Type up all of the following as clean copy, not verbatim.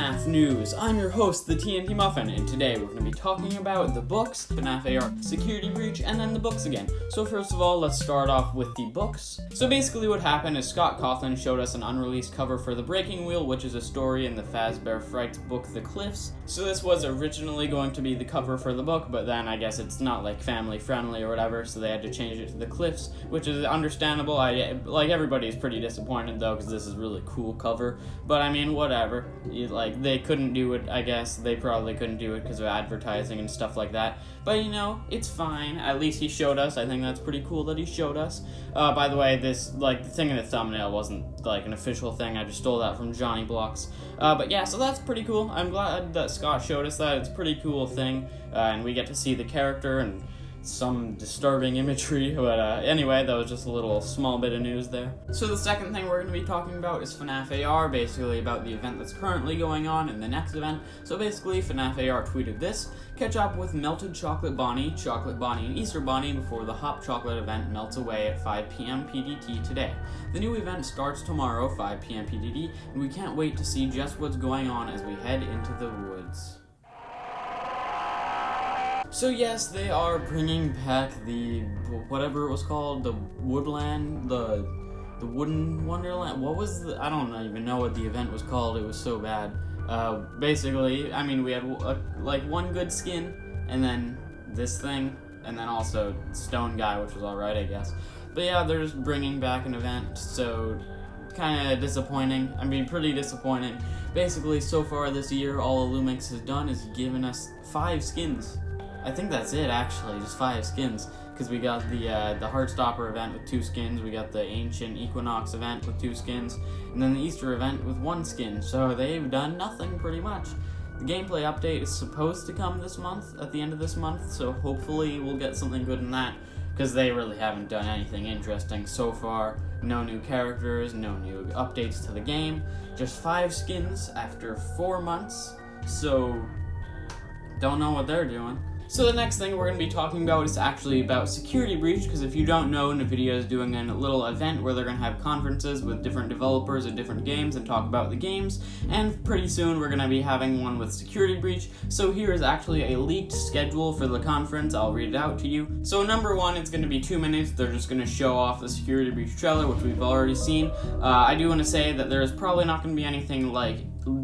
FNaF News. I'm your host, the TNT Muffin, and today we're going to be talking about the books, FNaF AR Security Breach, and then the books again. So first of all, let's start off with the books. So basically what happened is Scott Cawthon showed us an unreleased cover for The Breaking Wheel, which is a story in the Fazbear Fright's book, The Cliffs. So this was originally going to be the cover for the book, but then I guess it's not like family friendly or whatever, so they had to change it to The Cliffs, which is understandable. Everybody's pretty disappointed though, because this is a really cool cover, but I mean, whatever. They couldn't do it, I guess. They probably couldn't do it because of advertising and stuff like that. But, it's fine. At least he showed us. I think that's pretty cool that he showed us. By the way, this, the thing in the thumbnail wasn't, an official thing. I just stole that from Jonny Blocks. But yeah, so that's pretty cool. I'm glad that Scott showed us that. It's a pretty cool thing. And we get to see the character and some disturbing imagery, but anyway, that was just a little small bit of news there. So the second thing we're going to be talking about is FNaF AR, basically about the event that's currently going on and the next event. So basically, FNaF AR tweeted this: catch up with Melted Chocolate Bonnie, and Easter Bonnie before the Hop Chocolate event melts away at 5 p.m. PDT today. The new event starts tomorrow, 5 p.m. PDT, and we can't wait to see just what's going on as we head into the woods. So yes, they are bringing back the, whatever it was called, the Woodland, the Wooden Wonderland. What was I don't even know what the event was called. It was so bad. Basically, I mean, we had one good skin, and then this thing, and then also Stone Guy, which was alright, I guess. But yeah, they're just bringing back an event, so kind of disappointing. I mean, pretty disappointing. Basically, so far this year, all Illumix has done is given us 5 skins. I think that's it, actually, just 5 skins, because we got the Heartstopper event with 2 skins, we got the Ancient Equinox event with 2 skins, and then the Easter event with 1 skin, so they've done nothing, pretty much. The gameplay update is supposed to come this month, at the end of this month, so hopefully we'll get something good in that, because they really haven't done anything interesting so far. No new characters, no new updates to the game, just 5 skins after 4 months, so don't know what they're doing. So the next thing we're going to be talking about is actually about Security Breach, because if you don't know, NVIDIA is doing a little event where they're going to have conferences with different developers of different games and talk about the games, and pretty soon we're going to be having one with Security Breach. So here is actually a leaked schedule for the conference. I'll read it out to you. So number 1, it's going to be 2 minutes. They're just going to show off the Security Breach trailer, which we've already seen. I do want to say that there's probably not going to be anything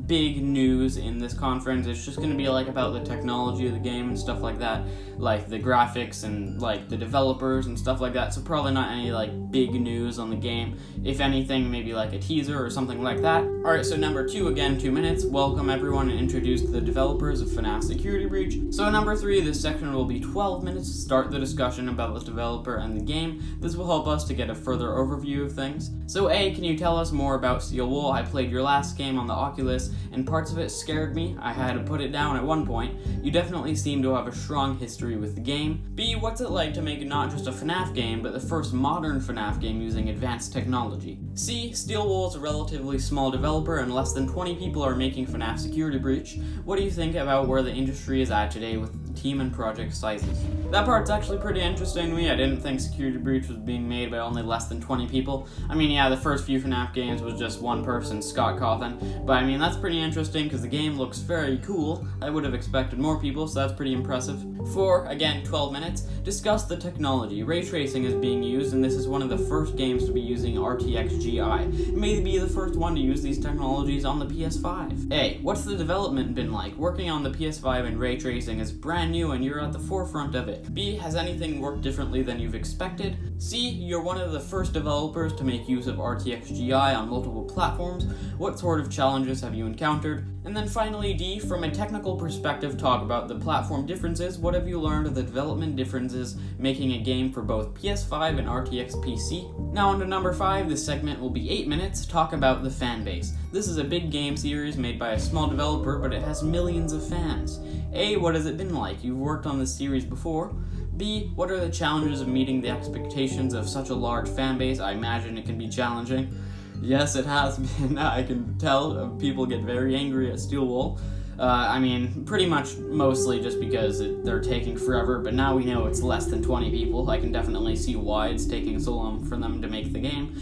big news in this conference. It's just going to be about the technology of the game and stuff like that, like the graphics and the developers and stuff like that. So probably not any big news on the game. If anything, maybe a teaser or something like that. Alright, so number 2, again, 2 minutes. Welcome everyone and introduce the developers of FNaF Security Breach. So number 3, this section will be 12 minutes to start the discussion about the developer and the game. This will help us to get a further overview of things. So A, can you tell us more about Steel Wool? I played your last game on the Oculus, and parts of it scared me. I had to put it down at one point. You definitely seem to have a strong history with the game. B, what's it like to make not just a FNaF game, but the first modern FNaF game using advanced technology? C, Steel Wool is a relatively small developer and less than 20 people are making FNaF Security Breach. What do you think about where the industry is at today with team and project sizes? That part's actually pretty interesting to me. I didn't think Security Breach was being made by only less than 20 people. I mean, yeah, the first few FNaF games was just one person, Scott Cawthon, but I mean, that's pretty interesting because the game looks very cool. I would have expected more people, so that's pretty impressive. 4, again, 12 minutes, discuss the technology. Ray tracing is being used, and this is one of the first games to be using RTX GI. It may be the first one to use these technologies on the PS5. A, what's the development been like? Working on the PS5 and ray tracing is brand new and you're at the forefront of it. B, has anything worked differently than you've expected? C, you're one of the first developers to make use of RTX GI on multiple platforms. What sort of challenges have you encountered? And then finally, D, from a technical perspective, talk about the platform differences. What have you learned of the development differences making a game for both PS5 and RTX PC? Now on to number 5, this segment will be 8 minutes. Talk about the fan base. This is a big game series made by a small developer, but it has millions of fans. A, what has it been like? You've worked on this series before. B, what are the challenges of meeting the expectations of such a large fan base? I imagine it can be challenging. Yes, it has been. I can tell people get very angry at Steel Wool. I mean, pretty much mostly just because they're taking forever, but now we know it's less than 20 people. I can definitely see why it's taking so long for them to make the game.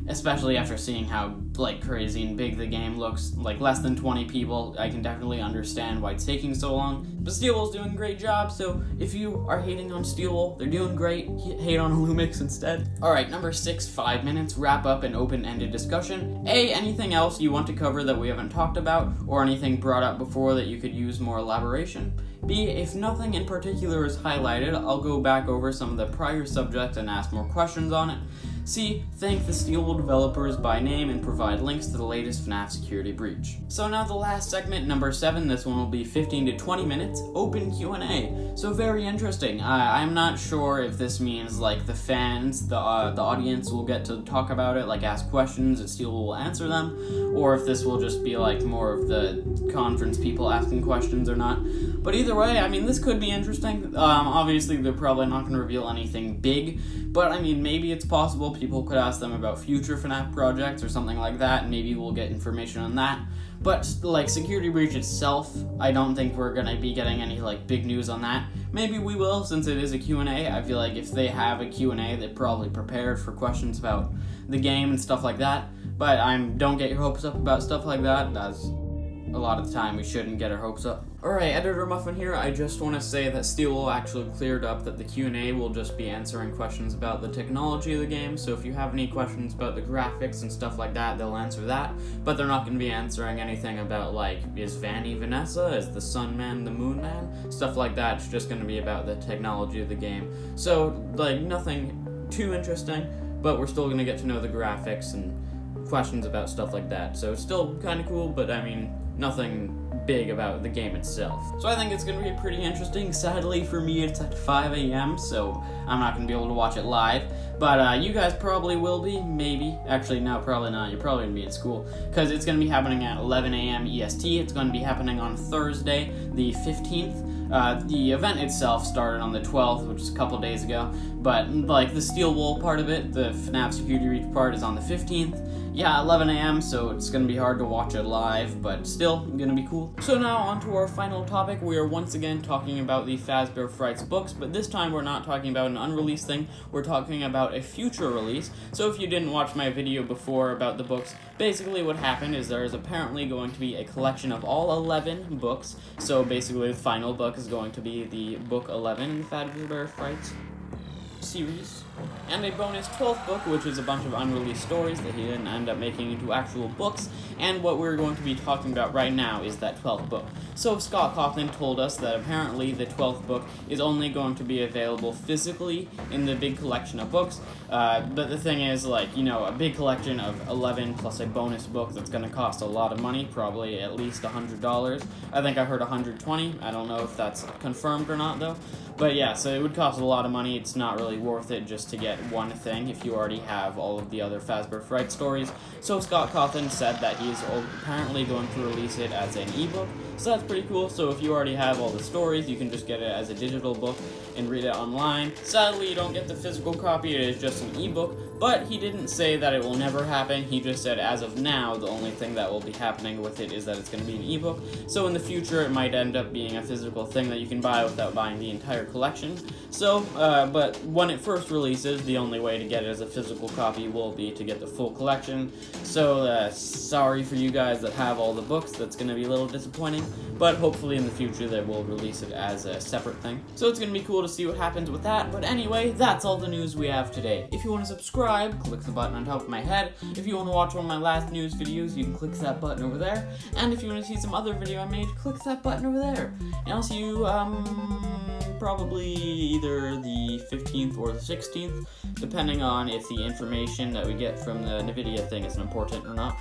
especially after seeing how like crazy and big the game looks. Like less than 20 people, I can definitely understand why it's taking so long. But Steelwool's doing a great job, so if you are hating on Steelwool, they're doing great. Hate on Lumix instead. Alright, number 6, 5 minutes, wrap up an open-ended discussion. A, anything else you want to cover that we haven't talked about, or anything brought up before that you could use more elaboration. B, if nothing in particular is highlighted, I'll go back over some of the prior subjects and ask more questions on it. C, thank the Steelwool developers by name and provide links to the latest FNaF security breach. So now the last segment, number 7, this one will be 15 to 20 minutes, open Q&A. So very interesting. I'm not sure if this means like the fans, the audience will get to talk about it, like ask questions and Steelwool will answer them, or if this will just be like more of the conference people asking questions or not. But either way, I mean, this could be interesting. Obviously, they're probably not going to reveal anything big, but I mean, maybe it's possible people could ask them about future FNaF projects or something like that, and maybe we'll get information on that. But, like, Security Breach itself, I don't think we're going to be getting any, like, big news on that. Maybe we will, since it is a Q&A. I feel like if they have a Q&A, they're probably prepared for questions about the game and stuff like that. But don't get your hopes up about stuff like that. That's a lot of the time we shouldn't get our hopes up. Alright, Editor Muffin here. I just want to say that Steelwool actually cleared up that the Q&A will just be answering questions about the technology of the game, so if you have any questions about the graphics and stuff like that, they'll answer that, but they're not going to be answering anything about, like, is Vanny Vanessa, is the Sun Man the Moon Man, stuff like that. It's just going to be about the technology of the game. So, like, nothing too interesting, but we're still going to get to know the graphics and questions about stuff like that, so it's still kind of cool, but I mean, nothing big about the game itself. So I think it's going to be pretty interesting. Sadly for me, it's at 5 a.m., so I'm not going to be able to watch it live, but you guys probably will be, maybe. Actually, no, probably not. You're probably going to be at school, because it's going to be happening at 11 a.m. EST. It's going to be happening on Thursday, the 15th. The event itself started on the 12th, which is a couple days ago, but like the Steelwool part of it, the FNaF Security Breach part, is on the 15th. Yeah, 11 a.m., so it's going to be hard to watch it live, but still going to be cool. So now on to our final topic. We are once again talking about the Fazbear Frights books, but this time we're not talking about an unreleased thing, we're talking about a future release. So if you didn't watch my video before about the books, basically what happened is there is apparently going to be a collection of all 11 books, so basically the final book is going to be the book 11 in the Fazbear Frights series, and a bonus 12th book, which is a bunch of unreleased stories that he didn't end up making into actual books, and what we're going to be talking about right now is that 12th book. So Scott Cawthon told us that apparently the 12th book is only going to be available physically in the big collection of books, but the thing is, like, you know, a big collection of 11 plus a bonus book that's going to cost a lot of money, probably at least $100. I think I heard $120. I don't know if that's confirmed or not, though. But yeah, so it would cost a lot of money. It's not really worth it just to get one thing if you already have all of the other Fazbear Fright stories. So Scott Cawthon said that he's apparently going to release it as an ebook. So that's pretty cool. So if you already have all the stories, you can just get it as a digital book and read it online. Sadly, you don't get the physical copy. It is just an ebook. But he didn't say that it will never happen. He just said as of now, the only thing that will be happening with it is that it's going to be an ebook. So in the future, it might end up being a physical thing that you can buy without buying the entire collection. So, but when it first releases, the only way to get it as a physical copy will be to get the full collection. So, sorry for you guys that have all the books. That's going to be a little disappointing. But hopefully in the future, they will release it as a separate thing. So it's going to be cool to see what happens with that. But anyway, that's all the news we have today. If you want to subscribe, click the button on top of my head. If you want to watch one of my last news videos, you can click that button over there. And if you want to see some other video I made, click that button over there. And I'll see you, probably either the 15th or the 16th, depending on if the information that we get from the NVIDIA thing is important or not.